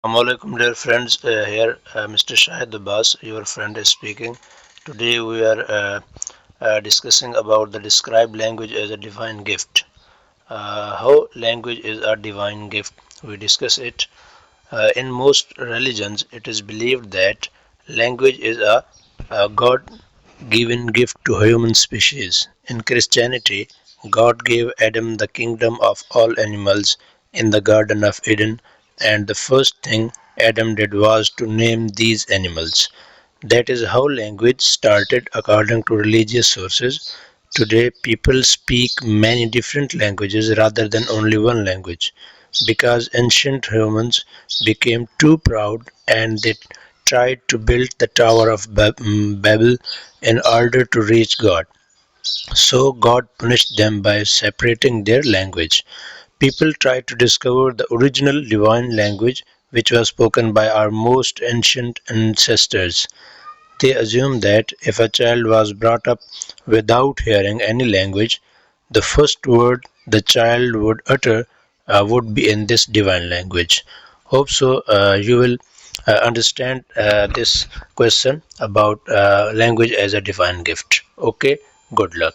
Assalamualaikum dear friends, here Mr. Shahid Abbas, your friend is speaking. Today we are discussing about the described language as a divine gift. How language is a divine gift, we discuss it. In most religions, it is believed that language is a God-given gift to human species. In Christianity, God gave Adam the kingdom of all animals in the Garden of Eden, and the first thing Adam did was to name these animals. That is how language started according to religious sources. Today, people speak many different languages rather than only one language because ancient humans became too proud and they tried to build the Tower of Babel in order to reach God. So God punished them by separating their language. People tried to discover the original divine language which was spoken by our most ancient ancestors. They assumed that if a child was brought up without hearing any language, the first word the child would utter would be in this divine language. Hope so. You will understand this question about language as a divine gift. Okay, good luck.